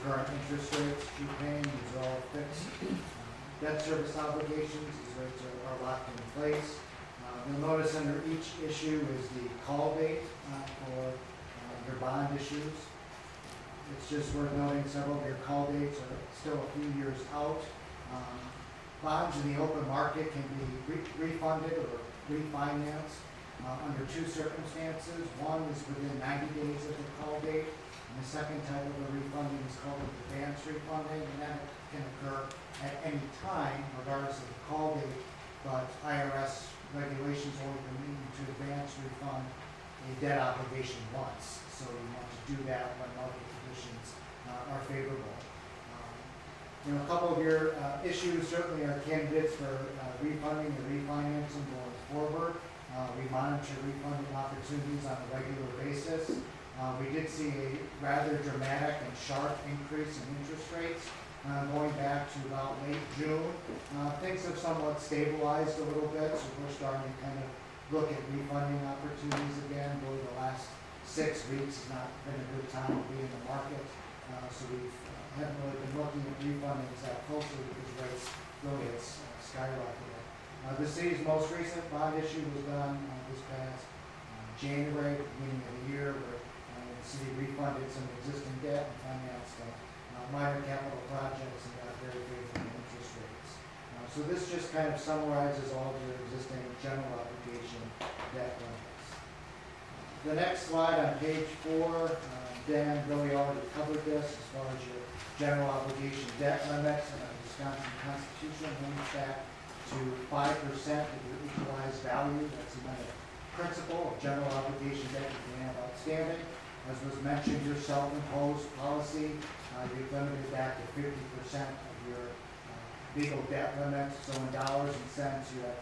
current interest rates you're paying. These are all fixed. Debt service obligations, these rates are locked in place. You'll notice under each issue is the call date for your bond issues. It's just worth noting several of your call dates are still a few years out. Bonds in the open market can be refunded or refinanced under two circumstances. One is within 90 days of the call date, and the second type of a refunding is called advance refunding, and that can occur at any time, regardless of the call date, but IRS regulations only permit you to advance refund a debt obligation once. So you want to do that when market conditions are favorable. A couple of your issues certainly are candidates for refunding and refinancing going forward. We monitor refunding opportunities on a regular basis. We did see a rather dramatic and sharp increase in interest rates going back to about late June. Things have somewhat stabilized a little bit, so we're starting to kind of look at refunding opportunities again. Really the last 6 weeks has not been a good time to be in the market, so we haven't really been looking at refundings that closely because rates really have skyrocketed. The city's most recent bond issue was done this past January, beginning of the year, where the city refunded some existing debt and financed minor capital projects and got very favorable interest rates. So this just kind of summarizes all of your existing general obligation debt limits. The next slide on page 4, Dan really already covered this as far as your general obligation debt limits. The Wisconsin Constitution limits that to 5% of your equalized value. That's the amount of principal of general obligation debt you can have outstanding. As was mentioned, your self-imposed policy, you've limited that to 50% of your legal debt limit. So in dollars and cents, you have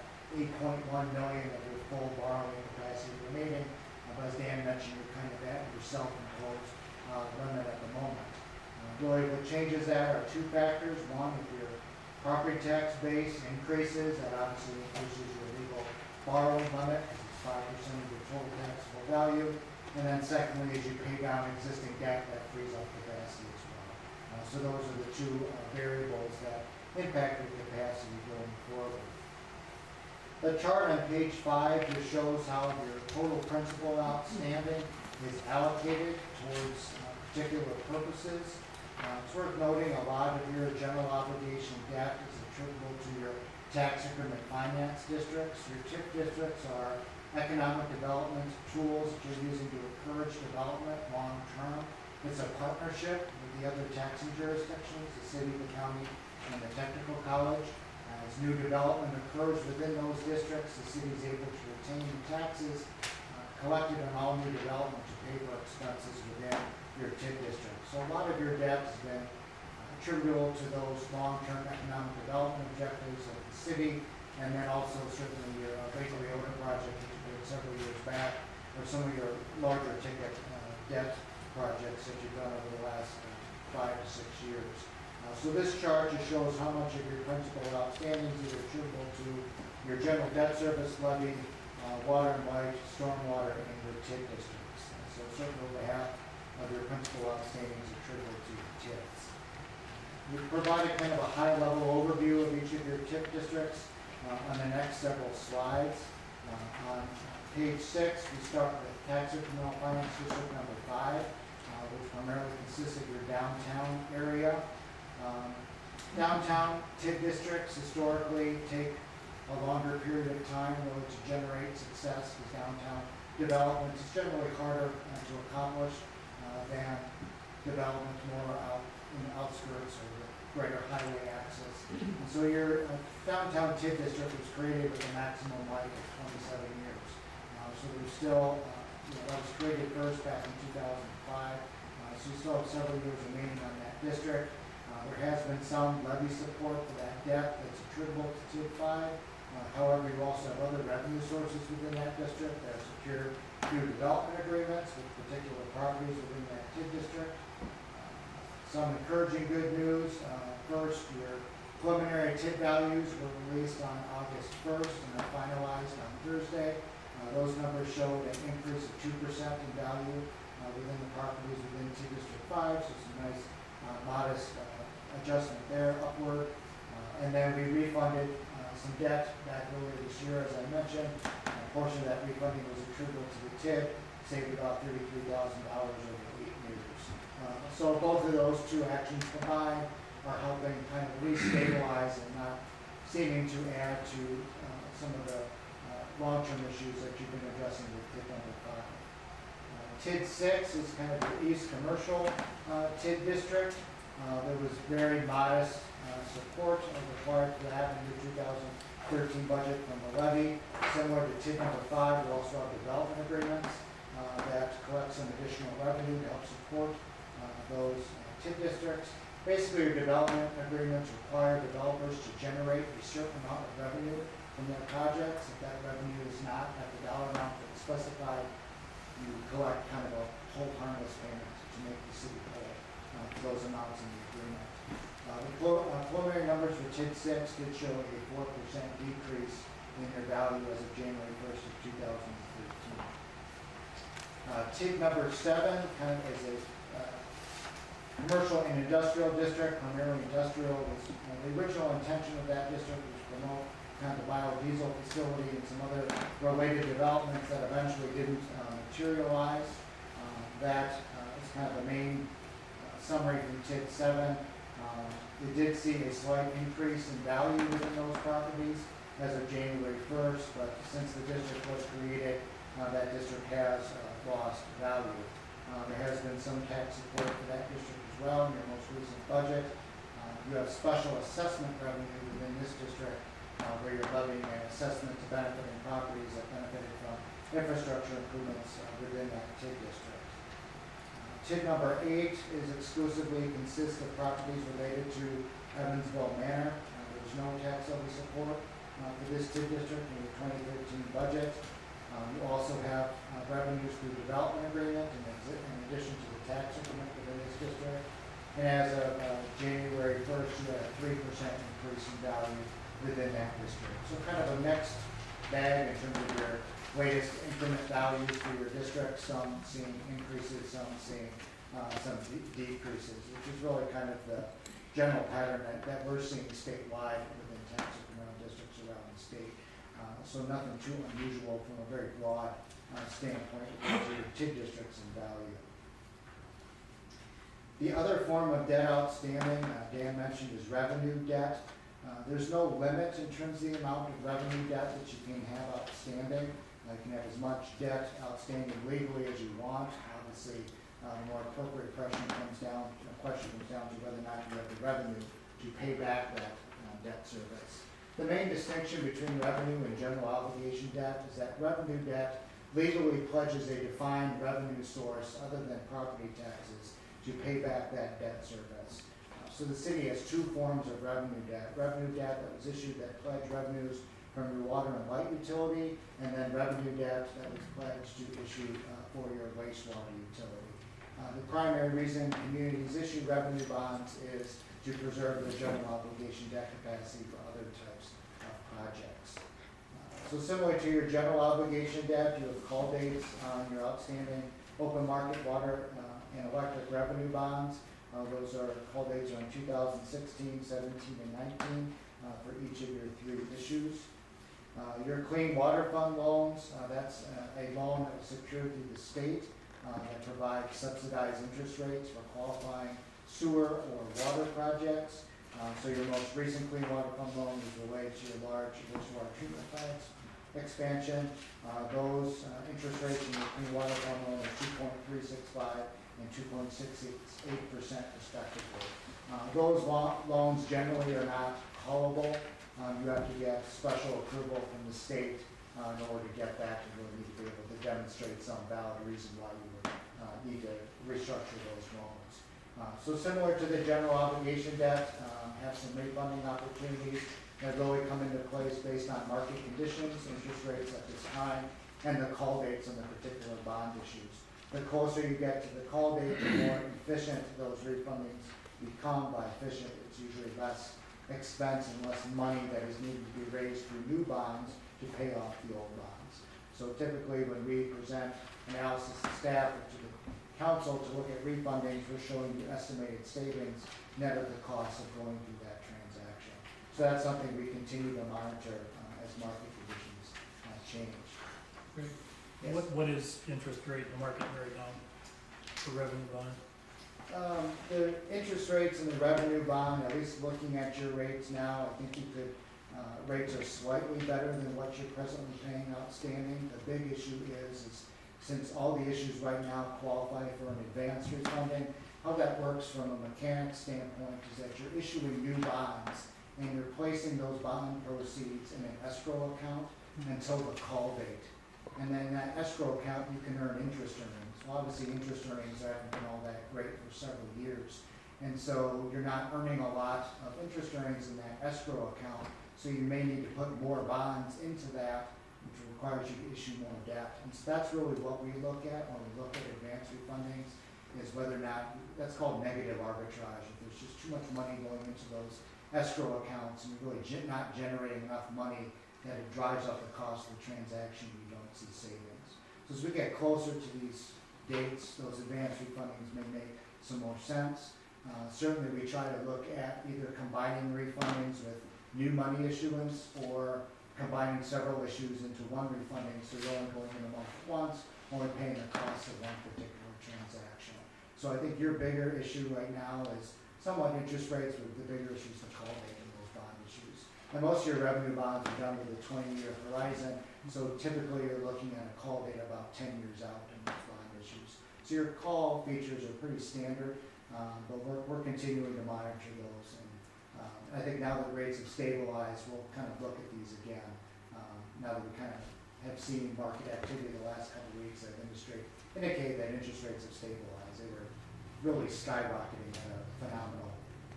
$8.1 million of your full borrowing capacity remaining. But as Dan mentioned, you're kind of at your self-imposed limit at the moment. Really, what changes that are two factors. One, if your property tax base increases, that obviously increases your legal borrowing limit because it's 5% of your total taxable value. And then secondly, as you pay down existing debt, that frees up capacity as well. So those are the two variables that impact your capacity going forward. The chart on page 5 just shows how your total principal outstanding is allocated towards particular purposes. It's worth noting a lot of your general obligation debt is attributable to your tax increment finance districts. Your TIF districts are economic development tools that you're using to encourage development long term. It's a partnership with the other taxing jurisdictions, the city, the county, and the technical college. As new development occurs within those districts, the city is able to retain the taxes collected on all new development to pay for expenses within your TIF district. So a lot of your debt has been attributable to those long-term economic development objectives of the city, and then also certainly your Baker Leota project that you did several years back, or some of your larger ticket debt projects that you've done over the last 5 to 6 years. So this chart just shows how much of your principal outstanding is attributable to your general debt service levy, water and light, stormwater, and your TIF districts. So certainly over half of your principal outstanding is attributable to your TIFs. We've provided kind of a high-level overview of each of your TIF districts on the next several slides. On page 6, we start with tax incremental finance district number 5, which primarily consists of your downtown area. Downtown TIF districts historically take a longer period of time really to generate success because downtown development is generally harder to accomplish than development more out in the outskirts or the greater highway access. And so your downtown TIF district was created with a maximum life of 27 years. So there's still, that was created first back in 2005. So you still have several years remaining on that district. There has been some levy support for that debt that's attributable to TIF 5. However, you also have other revenue sources within that district that are secured through development agreements with particular properties within that TIF district. Some encouraging good news. First, your preliminary TIF values were released on August 1st and are finalized on Thursday. Those numbers showed an increase of 2% in value within the properties within TIF District 5, so some nice adjustment there upward. And then we refunded some debt back earlier this year, as I mentioned. A portion of that refunding was attributable to the TID, saved about $33,000 over 8 years. So both of those two actions combined are helping kind of restabilize and not seeming to add to some of the long-term issues that you've been addressing with TID number 5. TID 6 is kind of the East Commercial TID district. There was very modest support required for that in the 2013 budget from the levy. Similar to TID number 5, we also have development agreements that collect some additional revenue to help support those TID districts. Basically, your development agreements require developers to generate a certain amount of revenue from their projects. If that revenue is not at the dollar amount that's specified, you collect kind of a whole harmless payment to make the city whole for those amounts in the agreement. The preliminary numbers for TID 6 did show a 4% decrease in their value as of January 1st of 2013. TID number 7 kind of is a commercial and industrial district, primarily industrial. The original intention of that district was to promote kind of the biodiesel facility and some other related developments that eventually didn't materialize. That is kind of the main summary from TID 7. It did see a slight increase in value within those properties as of January 1st, but since the district was created, that district has lost value. There has been some tax support for that district as well in your most recent budget. You have special assessment revenue within this district where you're levying an assessment to benefiting properties that benefited from infrastructure improvements within that TID district. TID number 8 is exclusively consists of properties related to Evansville Manor. There's no tax levy support for this TID district in the 2013 budget. You also have revenues through development agreement in addition to the tax increment within this district. And as of January 1st, you had a 3% increase in value within that district. So kind of a mixed bag in terms of your latest increment values for your district, some seeing increases, some seeing some decreases, which is really kind of the general pattern that we're seeing statewide within tax incremental districts around the state. So nothing too unusual from a very broad standpoint in terms of TID districts and value. The other form of debt outstanding, Dan mentioned, is revenue debt. There's no limit in terms of the amount of revenue debt that you can have outstanding. You can have as much debt outstanding legally as you want. Obviously, the more appropriate question comes down to whether or not you have the revenue to pay back that debt service. The main distinction between revenue and general obligation debt is that revenue debt legally pledges a defined revenue source other than property taxes to pay back that debt service. So the city has two forms of revenue debt. Revenue debt that was issued that pledged revenues from your water and light utility, and then revenue debt that was pledged to issue for your wastewater utility. The primary reason communities issue revenue bonds is to preserve the general obligation debt capacity for other types of projects. So similar to your general obligation debt, you have call dates on your outstanding open market water and electric revenue bonds. Those are call dates are in 2016, 17, and 19 for each of your 3 issues. Your Clean Water Fund loans, that's a loan that was secured through the state that provides subsidized interest rates for qualifying sewer or water projects. So your most recent Clean Water Fund loan is related to your large wastewater treatment plants expansion. Those interest rates in your Clean Water Fund loan are 2.365 and 2.668% respectively. Those loans generally are not callable. You have to get special approval from the state in order to get that, and you'll need to be able to demonstrate some valid reason why you would need to restructure those loans. So similar to the general obligation debt, have some refunding opportunities that really come into place based on market conditions, interest rates at this time, and the call dates on the particular bond issues. The closer you get to the call date, the more efficient those refundings become. By efficient, it's usually less expense and less money that is needed to be raised through new bonds to pay off the old bonds. So typically when we present analysis to staff or to the council to look at refundings, we're showing you estimated savings net of the cost of going through that transaction. So that's something we continue to monitor as market conditions change. Great. Yes. What is interest rate in the market right now for revenue bond? The interest rates in the revenue bond, at least looking at your rates now, I think you could, rates are slightly better than what you're presently paying outstanding. The big issue is since all the issues right now qualify for an advance refunding, how that works from a mechanics standpoint is that you're issuing new bonds and you're placing those bond proceeds in an escrow account until the call date. And then in that escrow account, you can earn interest earnings. Well, obviously, interest earnings haven't been all that great for several years. And so you're not earning a lot of interest earnings in that escrow account. So you may need to put more bonds into that, which requires you to issue more debt. And so that's really what we look at when we look at advance refundings, is whether or not, that's called negative arbitrage. If there's just too much money going into those escrow accounts and you're really not generating enough money that it drives up the cost of the transaction, you don't see savings. So as we get closer to these dates, those advance refundings may make some more sense. Certainly we try to look at either combining refundings with new money issuance or combining several issues into one refunding, so you're only going in a month at once, only paying the cost of one particular transaction. So I think your bigger issue right now is somewhat interest rates, with the bigger issues the call date in those bond issues. And most of your revenue bonds are done with a 20-year horizon, so typically you're looking at a call date about 10 years out in those bond issues. So your call features are pretty standard, but we're continuing to monitor those. And I think now that rates have stabilized, we'll kind of look at these again. Now that we kind of have seen market activity the last couple of weeks that indicate that interest rates have stabilized. They were really skyrocketing at a phenomenal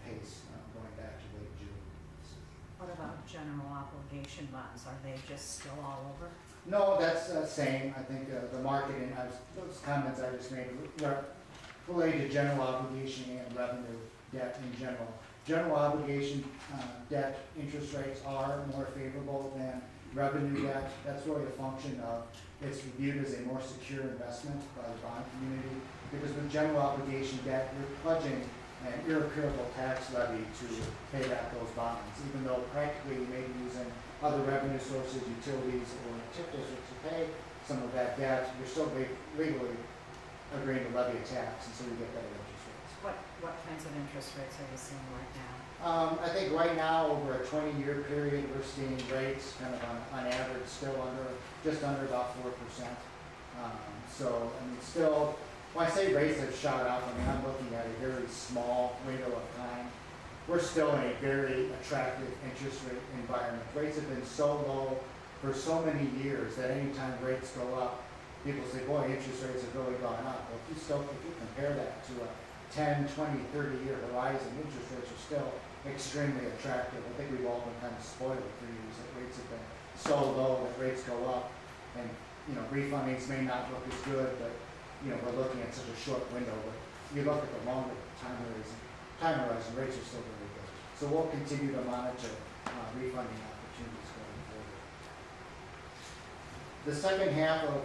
pace going back to late June. What about general obligation bonds? Are they just still all over? No, that's the same. I think the market, and those comments I just made related to general obligation and revenue debt in general. General obligation debt interest rates are more favorable than revenue debt. That's really a function of it's viewed as a more secure investment by the bond community, because with general obligation debt, you're pledging an irreparable tax levy to pay back those bonds, even though practically you may be using other revenue sources, utilities, or tip districts to pay some of that debt. You're still legally agreeing to levy a tax, and so you get better interest rates. What kinds of interest rates are you seeing right now? I think right now, over a 20-year period, we're seeing rates kind of on average still just under about 4%. So, I mean, still, when I say rates have shot up, I mean, I'm looking at a very small window of time. We're still in a very attractive interest rate environment. Rates have been so low for so many years that anytime rates go up, people say, boy, interest rates have really gone up. Well, if you compare that to a 10, 20, 30-year horizon, interest rates are still extremely attractive. I think we've all been kind of spoiled for years that rates have been so low that rates go up, and refundings may not look as good, but we're looking at such a short window. But you look at the longer time horizon, rates are still very good. So we'll continue to monitor refunding opportunities going forward. The second half of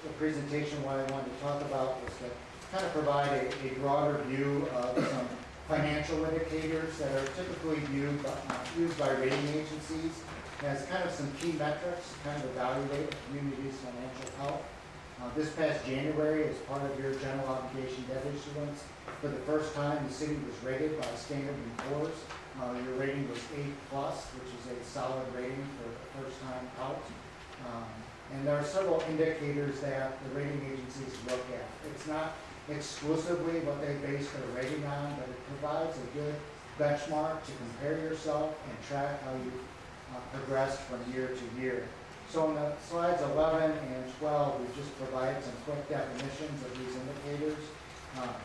the presentation, what I wanted to talk about was to kind of provide a broader view of some financial indicators that are typically used by rating agencies as kind of some key metrics to kind of evaluate a community's financial health. This past January, as part of your general obligation debt issuance, for the first time, the city was rated by Standard & Poor's. Your rating was A+, which is a solid rating for the first time out. And there are several indicators that the rating agencies look at. It's not exclusively what they base their rating on, but it provides a good benchmark to compare yourself and track how you progressed from year to year. So in the slides 11 and 12, we've just provided some quick definitions of these indicators.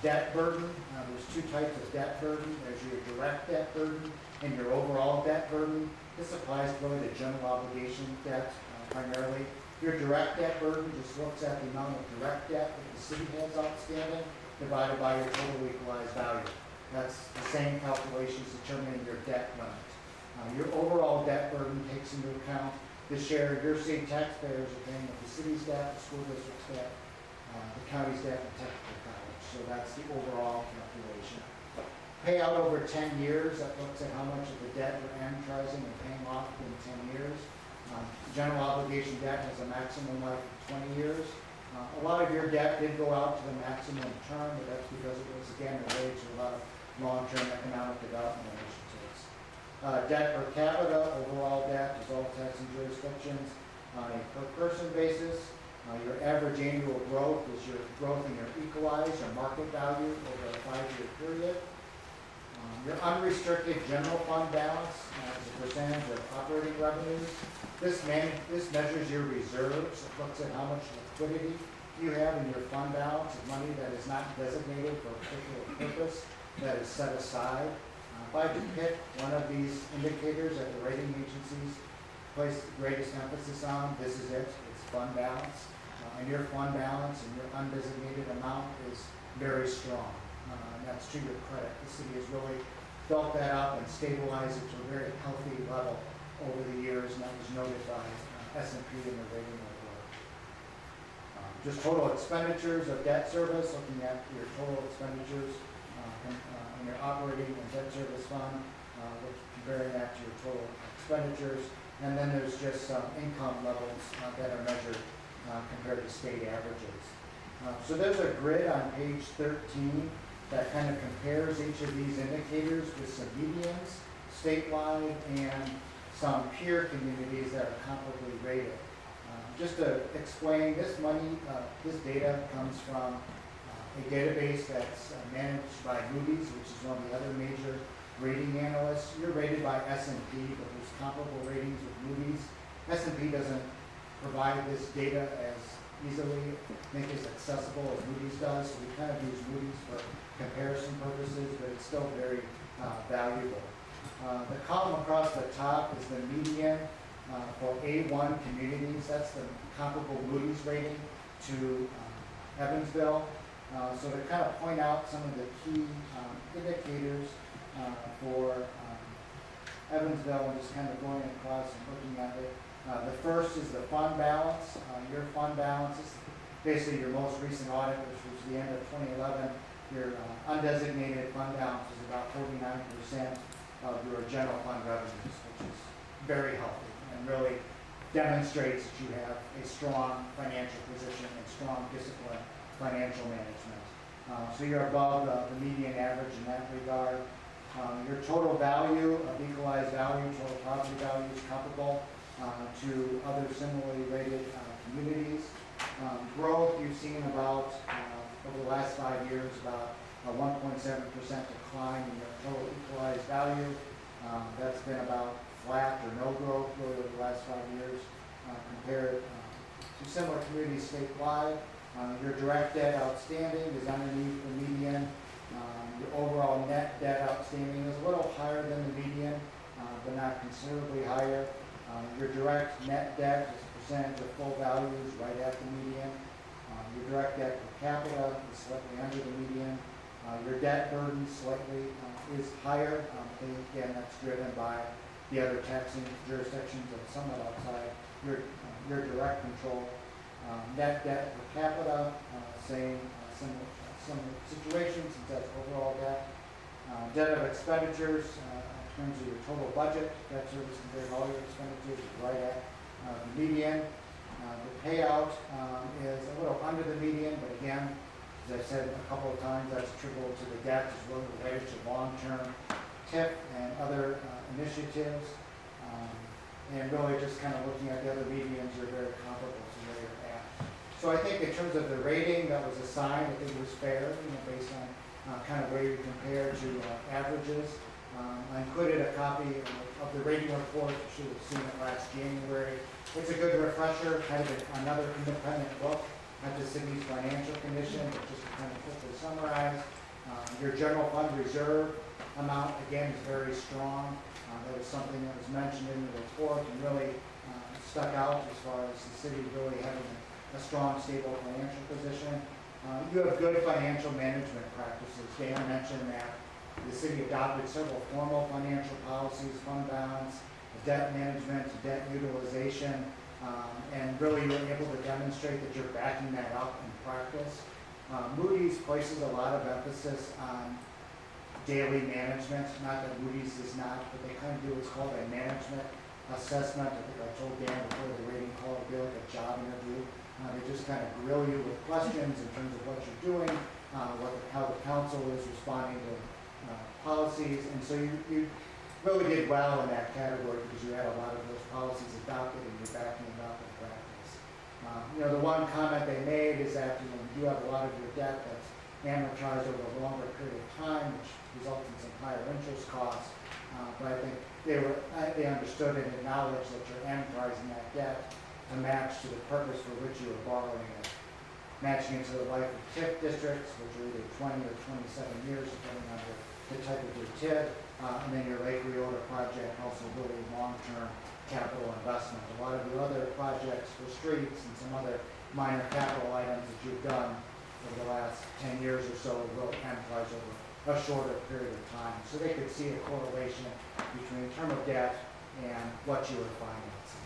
Debt burden, there's two types of debt burden. There's your direct debt burden and your overall debt burden. This applies really to general obligation debt primarily. Your direct debt burden just looks at the amount of direct debt that the city has outstanding divided by your total equalized value. That's the same calculations determining your debt limit. Your overall debt burden takes into account the share your city taxpayers are paying of the city's debt, the school district's debt, the county's debt, and technical college. so that's the overall calculation. Payout over 10 years, that looks at how much of the debt you're amortizing and paying off in 10 years. General obligation debt has a maximum life of 20 years. A lot of your debt did go out to the maximum term, but that's because it was, again, related to a lot of long-term economic development initiatives. Debt per capita, overall debt, is all taxing jurisdictions on a per-person basis. Your average annual growth is your growth in your equalized or market value over a 5-year period. Your unrestricted general fund balance as a percentage of operating revenues. This measures your reserves. It looks at how much liquidity you have in your fund balance of money that is not designated for a particular purpose, that is set aside. If I could pick one of these indicators that the rating agencies place the greatest emphasis on, this is it. It's fund balance. And your fund balance and your undesignated amount is very strong. And that's to your credit. The city has really built that up and stabilized it to a very healthy level over the years, and that was noted by S&P in the rating report. Just total expenditures of debt service, looking at your total expenditures in your operating and debt service fund, comparing that to your total expenditures. And then there's just some income levels that are measured compared to state averages. So there's a grid on page 13 that kind of compares each of these indicators with some medians statewide and some peer communities that are comparably rated. Just to explain, this data comes from a database that's managed by Moody's, which is one of the other major rating analysts. You're rated by S&P, but there's comparable ratings with Moody's. S&P doesn't provide this data as easily, make as accessible as Moody's does, so we kind of use Moody's for comparison purposes, but it's still very valuable. The column across the top is the median for A1 communities. That's the comparable Moody's rating to Evansville. So to kind of point out some of the key indicators for Evansville and just kind of going across and looking at it. The first is the fund balance. Your fund balance is basically your most recent audit, which was the end of 2011. Your undesignated fund balance is about 49% of your general fund revenues, which is very healthy and really demonstrates that you have a strong financial position and strong discipline financial management. So you're above the median average in that regard. Your total value of equalized value, total property value is comparable to other similarly rated communities. Growth, you've seen about, over the last 5 years, about a 1.7% decline in your total equalized value. That's been about flat or no growth really over the last 5 years compared to similar communities statewide. Your direct debt outstanding is underneath the median. Your overall net debt outstanding is a little higher than the median, but not considerably higher. Your direct net debt as a percentage of full value is right at the median. Your direct debt per capita is slightly under the median. Your debt burden slightly is higher. Again, that's driven by the other taxing jurisdictions and somewhat outside your direct control. Net debt per capita, similar situation since that's overall debt. Debt of expenditures in terms of your total budget, debt service compared to all your expenditures is right at the median. The payout is a little under the median, but again, as I've said a couple of times, that's attributable to the debt as well related to long-term TIP and other initiatives. And really just kind of looking at the other medians, you're very comparable to where you're at. So I think in terms of the rating that was assigned, I think it was fair, based on kind of where you compare to averages. I included a copy of the rating report. You should have seen it last January. It's a good refresher, kind of another independent look at the city's financial condition, but just to kind of quickly summarize. Your general fund reserve amount, again, is very strong. That was something that was mentioned in the report and really stuck out as far as the city really having a strong, stable financial position. You have good financial management practices. Dan mentioned that the city adopted several formal financial policies, fund balance, debt management, debt utilization, and really you're able to demonstrate that you're backing that up in practice. Moody's places a lot of emphasis on daily management, not that Moody's is not, but they kind of do what's called a management assessment. I think I told Dan before the rating call, it'd be like a job interview. They just kind of grill you with questions in terms of what you're doing, how the council is responding to policies, and so you really did well in that category because you had a lot of those policies adopted and you're backing them up in practice. The one comment they made is that you do have a lot of your debt that's amortized over a longer period of time, which results in some higher interest costs. But I think they understood and acknowledged that you're amortizing that debt to match to the purpose for which you were borrowing it, matching it to the life of TIF districts, which are either 20 or 27 years, depending on the type of your TIF, and then your Lake Reorder project, also really long-term capital investment. A lot of your other projects for streets and some other minor capital items that you've done over the last 10 years or so will amortize over a shorter period of time. So they could see a correlation between the term of debt and what you were financing.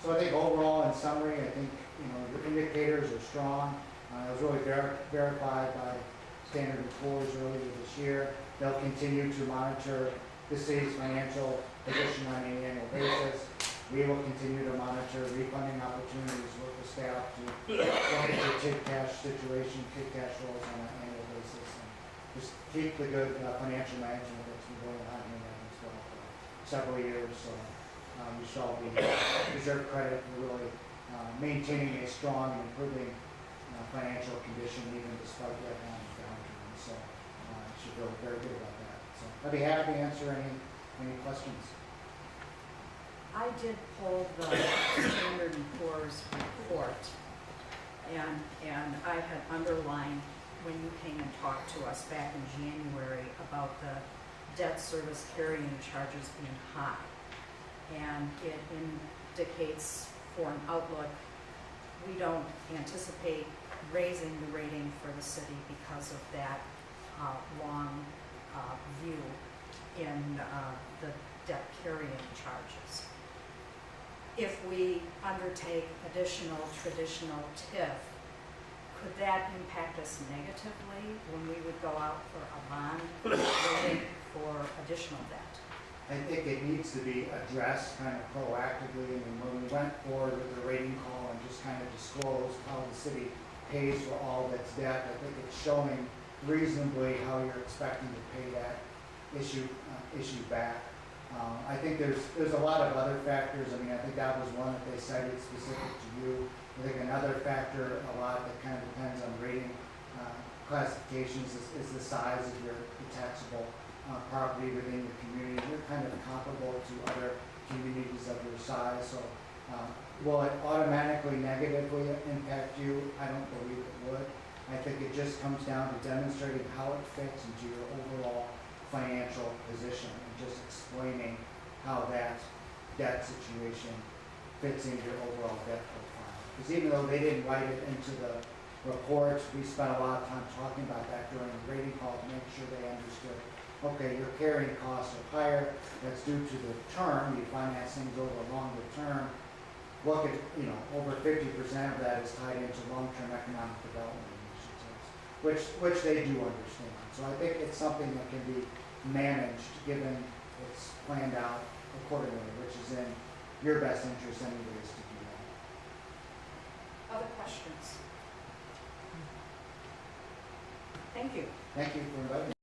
So I think overall, in summary, I think your indicators are strong. It was really verified by Standard & Poor's earlier this year. They'll continue to monitor the city's financial position on an annual basis. We will continue to monitor refunding opportunities, work with staff to look at the TID cash situation, TID cash rolls on an annual basis, and just keep the good financial management that's been going on in Evansville for several years. So we should all be deserve credit for really maintaining a strong and improving financial condition even despite the economic downturn. So I should feel very good about that. So I'd be happy to answer any questions. I did pull the Standard & Poor's report, and I had underlined when you came and talked to us back in January about the debt service carrying charges being high. And it indicates for an outlook, we don't anticipate raising the rating for the city because of that long view in the debt carrying charges. If we undertake additional traditional TIF, could that impact us negatively when we would go out for a bond rating for additional debt? I think it needs to be addressed kind of proactively. I mean, when we went forward with the rating call and just kind of disclosed how the city pays for all of its debt, I think it's showing reasonably how you're expecting to pay that issue back. I think there's a lot of other factors. I mean, I think that was one that they cited specific to you. I think another factor a lot that kind of depends on rating classifications is the size of your taxable property within your community. You're kind of comparable to other communities of your size. So will it automatically negatively impact you? I don't believe it would. I think it just comes down to demonstrating how it fits into your overall financial position and just explaining how that debt situation fits into your overall debt profile. Because even though they didn't write it into the report, we spent a lot of time talking about that during the rating call to make sure they understood, okay, your carrying costs are higher, that's due to the term, you finance things over a longer term. Look at, over 50% of that is tied into long-term economic development initiatives, which they do understand. So I think it's something that can be managed given it's planned out accordingly, which is in your best interest anyways to do that. Other questions? Thank you. Thank you for inviting me.